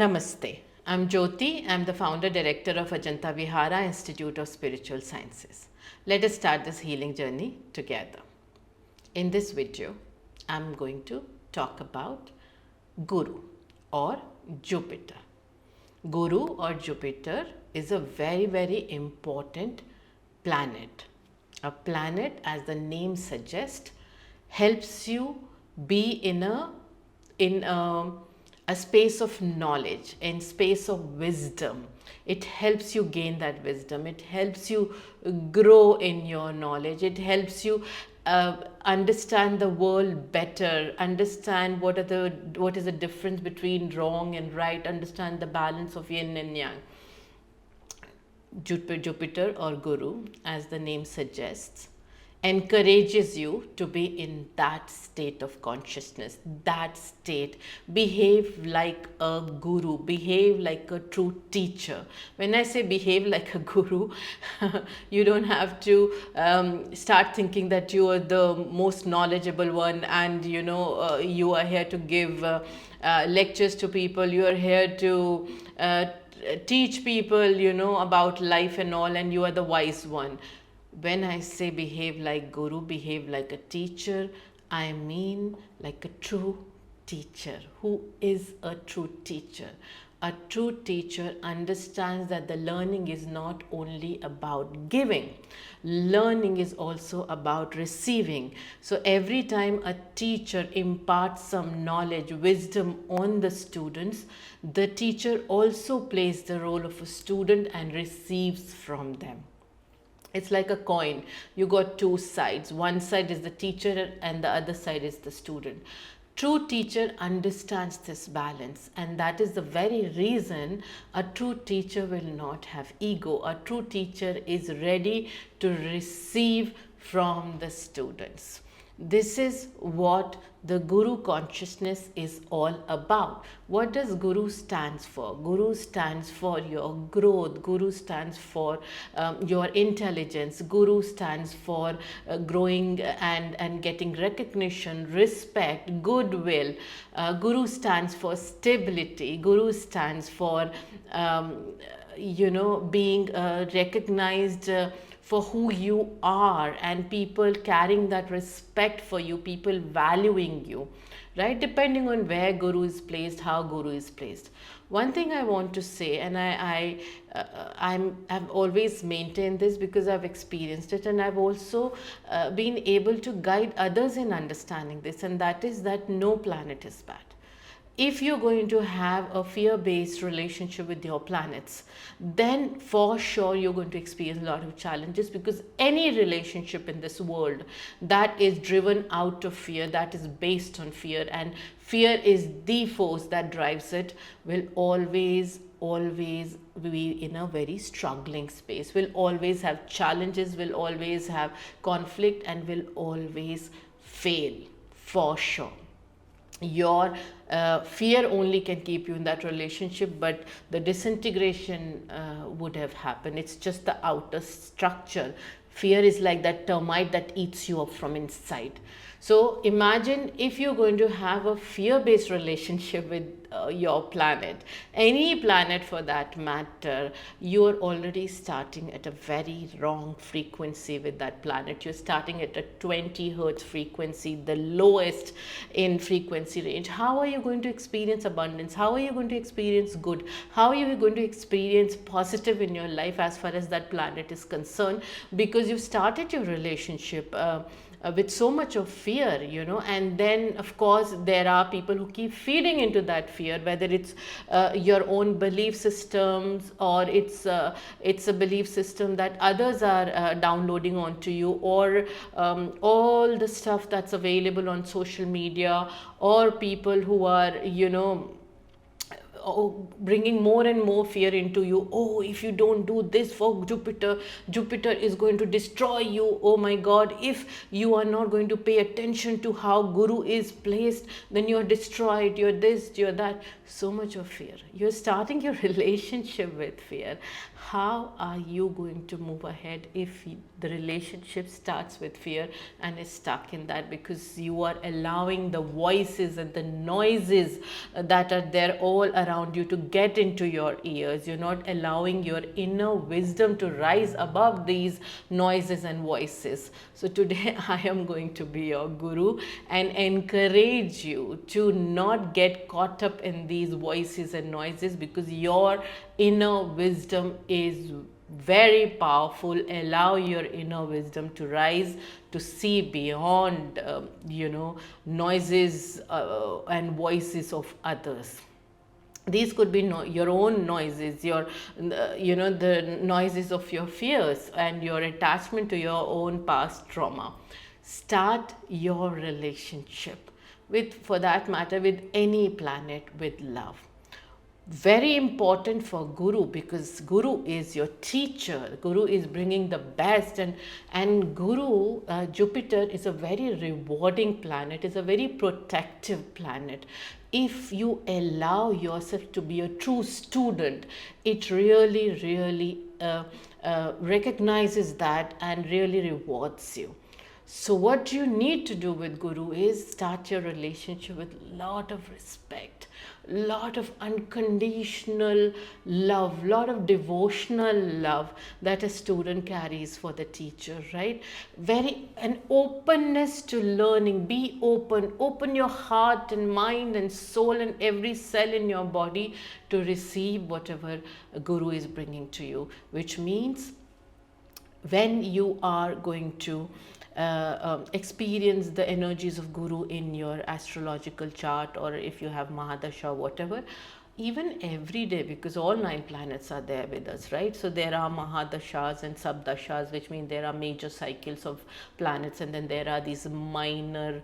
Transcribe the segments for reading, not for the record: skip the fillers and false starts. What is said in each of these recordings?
Namaste. I'm Jyoti. I'm the founder director of Ajanta Vihara Institute of Spiritual Sciences. Let us start this healing journey together. In this video, I'm going to talk about Guru or Jupiter. Guru or Jupiter is a very important planet. A planet, as the name suggests, helps you be in a space of knowledge, in space of wisdom. It helps you gain that wisdom. It helps you grow in your knowledge. It helps you understand the world better, understand what is the difference between wrong and right, understand the balance of yin and yang. Jupiter or Guru, as the name suggests, encourages you to be in that state of consciousness, that state. Behave like a guru, behave like a true teacher. When I say behave like a guru, you don't have to start thinking that you are the most knowledgeable one and you are here to give lectures to people, you are here to teach people about life and all, and you are the wise one. When I say behave like guru, behave like a teacher, I mean like a true teacher. Who is a true teacher? A true teacher understands that the learning is not only about giving, learning is also about receiving. So every time a teacher imparts some knowledge, wisdom on the students, the teacher also plays the role of a student and receives from them. It's like a coin. You got two sides. One side is the teacher and the other side is the student. True teacher understands this balance, and that is the very reason a true teacher will not have ego. A true teacher is ready to receive from the students. This is what the Guru consciousness is all about. What does Guru stands for? Guru stands for your growth. Guru stands for your intelligence. Guru stands for growing and getting recognition, respect, goodwill. Guru stands for stability. Guru stands for being recognized for who you are, and people carrying that respect for you, people valuing you, right? Depending on where Guru is placed, how Guru is placed. One thing I want to say, and I've always maintained this because I've experienced it, and I've also been able to guide others in understanding this, and that is that no planet is bad. If you're going to have a fear-based relationship with your planets, then for sure you're going to experience a lot of challenges, because any relationship in this world that is driven out of fear, that is based on fear, and fear is the force that drives it, will always be in a very struggling space, will always have challenges, will always have conflict, and will always fail for sure. Your fear only can keep you in that relationship, but the disintegration would have happened. It's just the outer structure. Fear is like that termite that eats you up from inside. So imagine if you're going to have a fear-based relationship with your planet, any planet for that matter, you're already starting at a very wrong frequency with that planet. You're starting at a 20 hertz frequency, the lowest in frequency range. How are you going to experience abundance? How are you going to experience good? How are you going to experience positive in your life as far as that planet is concerned? Because you've started your relationship with so much of fear, and then of course there are people who keep feeding into that fear, whether it's your own belief systems, or it's a belief system that others are downloading onto you, or all the stuff that's available on social media, or people who are bringing more and more fear into you. Oh, if you don't do this for Jupiter is going to destroy you. Oh my God, if you are not going to pay attention to how Guru is placed, then you're destroyed, you're this, you're that. so much of fear. You're starting your relationship with fear. How are you going to move ahead if the relationship starts with fear and is stuck in that? Because you are allowing the voices and the noises that are there all around you to get into your ears. You're not allowing your inner wisdom to rise above these noises and voices. So today I am going to be your guru and encourage you to not get caught up in these voices and noises, because your inner wisdom is very powerful. Allow your inner wisdom to rise, to see beyond noises and voices of others. These could be your own noises, your the noises of your fears and your attachment to your own past trauma. Start your relationship with, for that matter, with any planet, with love. Very important for guru, because guru is your teacher. Guru is bringing the best, and guru, Jupiter, is a very rewarding planet, is a very protective planet. If you allow yourself to be a true student, it really recognizes that and really rewards you. So what you need to do with guru is start your relationship with lot of respect, lot of unconditional love, lot of devotional love that a student carries for the teacher, right? Very an openness to learning. Be open your heart and mind and soul and every cell in your body to receive whatever a guru is bringing to you, which means when you are going to experience the energies of guru in your astrological chart, or if you have Mahadasha or whatever, even every day, because all 9 planets are there with us, right? So there are Mahadashas and Sabdashas, which mean there are major cycles of planets, and then there are these minor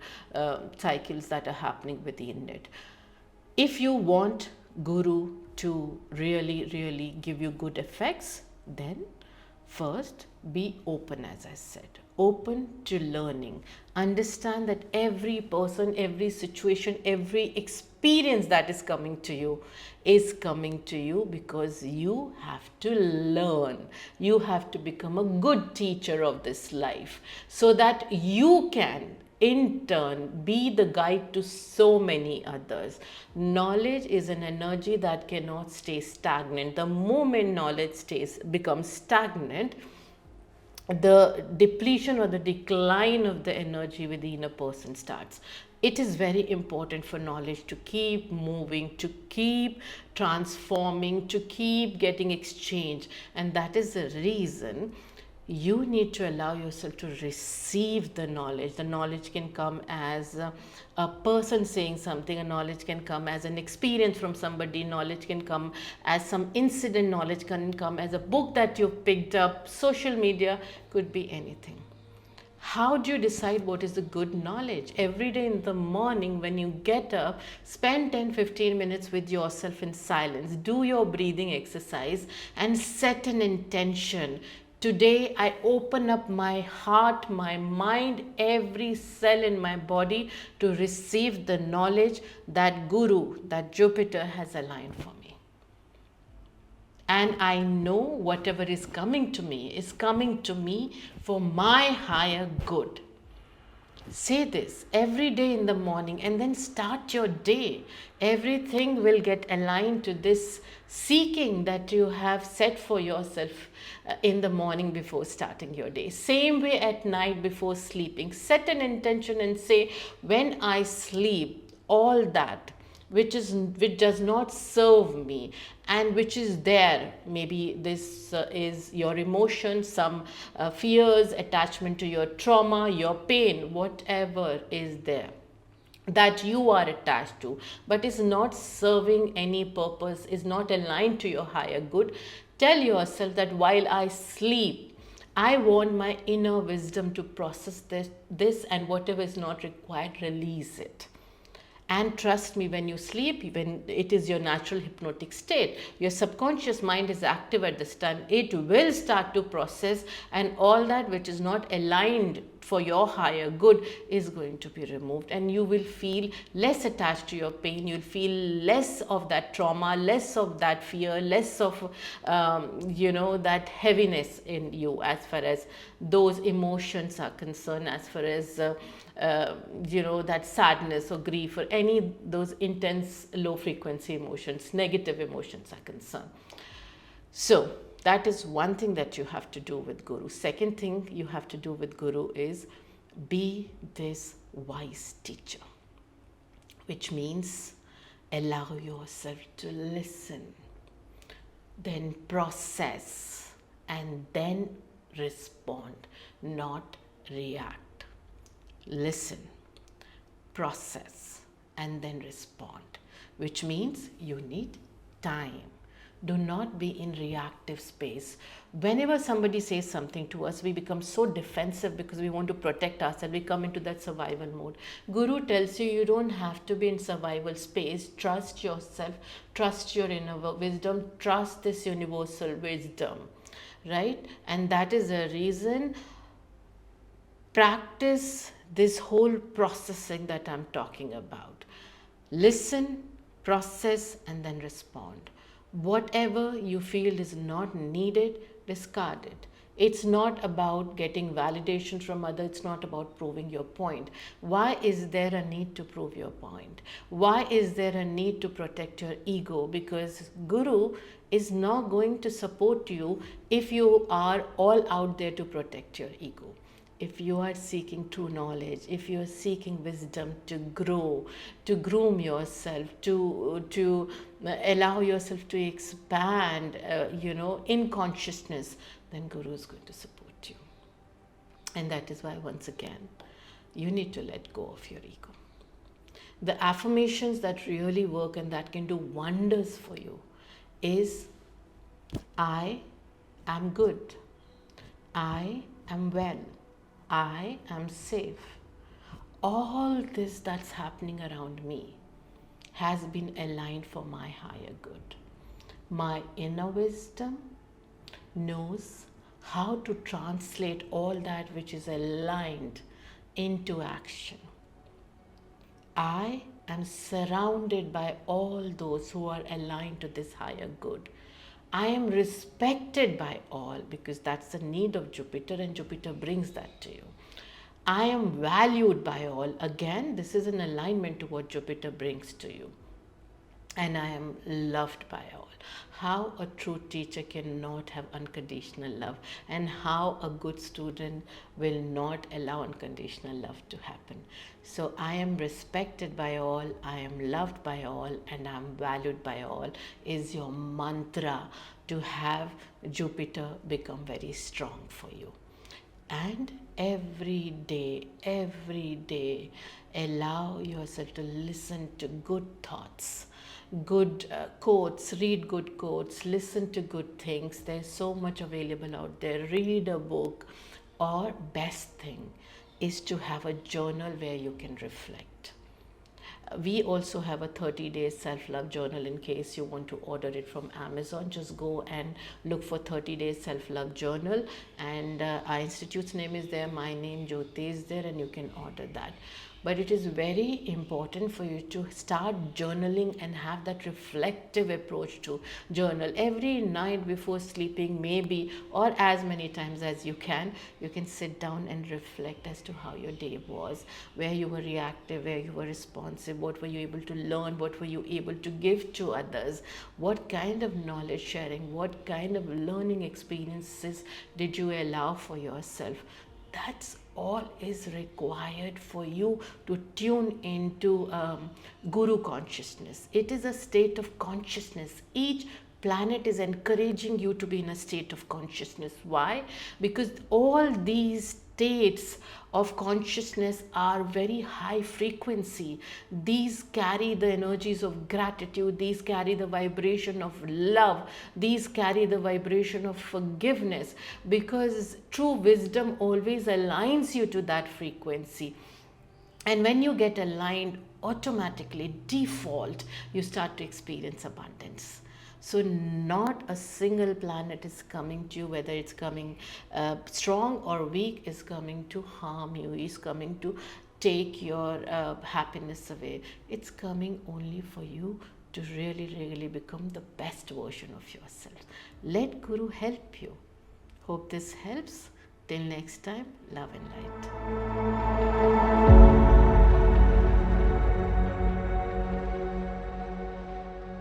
cycles that are happening within it. If you want guru to really give you good effects, then first be open, as I said. Open to learning. Understand that every person, every situation, every experience that is coming to you is coming to you because you have to learn. You have to become a good teacher of this life so that you can in turn be the guide to so many others. Knowledge is an energy that cannot stay stagnant. The moment knowledge becomes stagnant, the depletion or the decline of the energy within a person starts. It is very important for knowledge to keep moving, to keep transforming, to keep getting exchanged, and that is the reason you need to allow yourself to receive the knowledge. The knowledge can come as a person saying something, a knowledge can come as an experience from somebody, knowledge can come as some incident, knowledge can come as a book that you've picked up, social media, could be anything. How do you decide what is the good knowledge? Every day in the morning when you get up, spend 10-15 minutes with yourself in silence. Do your breathing exercise and set an intention. Today I open up my heart, my mind, every cell in my body to receive the knowledge that Guru, that Jupiter has aligned for me. And I know whatever is coming to me for my higher good. Say this every day in the morning and then start your day. Everything will get aligned to this seeking that you have set for yourself in the morning before starting your day. Same way at night before sleeping. Set an intention and say, when I sleep, all that which does not serve me and which is there, maybe this is your emotion, some fears, attachment to your trauma, your pain, whatever is there that you are attached to but is not serving any purpose, is not aligned to your higher good, tell yourself that while I sleep, I want my inner wisdom to process this and whatever is not required, release it. And trust me, when you sleep, when it is your natural hypnotic state, your subconscious mind is active at this time. It will start to process, and all that which is not aligned for your higher good is going to be removed, and you will feel less attached to your pain. You'll feel less of that trauma, less of that fear, less of that heaviness in you as far as those emotions are concerned, as far as that sadness or grief or any those intense low frequency emotions, negative emotions are concerned. So that is one thing that you have to do with Guru. Second thing you have to do with Guru is be this wise teacher, which means allow yourself to listen, then process, and then respond, not react. Listen, process, and then respond, which means you need time. Do not be in reactive space. Whenever somebody says something to us, we become so defensive because we want to protect ourselves. We come into that survival mode. Guru tells you don't have to be in survival space. Trust yourself, trust your inner wisdom, trust this universal wisdom, right? And that is the reason. Practice this whole processing that I'm talking about. Listen, process, and then respond. Whatever you feel is not needed, discard it. It's not about getting validation from others. It's not about proving your point. Why is there a need to prove your point? Why is there a need to protect your ego? Because Guru is not going to support you if you are all out there to protect your ego. If you are seeking true knowledge, if you are seeking wisdom to grow, to groom yourself, to allow yourself to expand, in consciousness, then Guru is going to support you. And that is why, once again, you need to let go of your ego. The affirmations that really work and that can do wonders for you is, I am good. I am well. I am safe. All this that's happening around me has been aligned for my higher good. My inner wisdom knows how to translate all that which is aligned into action. I am surrounded by all those who are aligned to this higher good. I am respected by all because that's the need of Jupiter, and Jupiter brings that to you. I am valued by all. Again, this is an alignment to what Jupiter brings to you. And I am loved by all. How a true teacher cannot have unconditional love, and how a good student will not allow unconditional love to happen. So I am respected by all, I am loved by all, and I am valued by all is your mantra to have Jupiter become very strong for you. And every day, allow yourself to listen to good thoughts, good quotes, read good quotes, listen to good things. There's so much available out there. Read a book, or best thing is to have a journal where you can reflect. We also have a 30-day self-love journal in case you want to order it from Amazon. Just go and look for 30-day self-love journal, and our institute's name is there, my name Jyoti is there, and you can order that. But it is very important for you to start journaling and have that reflective approach to journal. Every night before sleeping, maybe, or as many times as you can sit down and reflect as to how your day was, where you were reactive, where you were responsive, what were you able to learn, what were you able to give to others, what kind of knowledge sharing, what kind of learning experiences did you allow for yourself. That's all is required for you to tune into Guru consciousness. It is a state of consciousness. Each planet is encouraging you to be in a state of consciousness. Why? Because all these states of consciousness are very high frequency. These carry the energies of gratitude, these carry the vibration of love, these carry the vibration of forgiveness, because true wisdom always aligns you to that frequency. And when you get aligned, automatically, default, you start to experience abundance. So, not a single planet is coming to you, whether it's coming strong or weak, is coming to harm you, is coming to take your happiness away. It's coming only for you to really, really become the best version of yourself. Let Guru help you. Hope this helps. Till next time, love and light.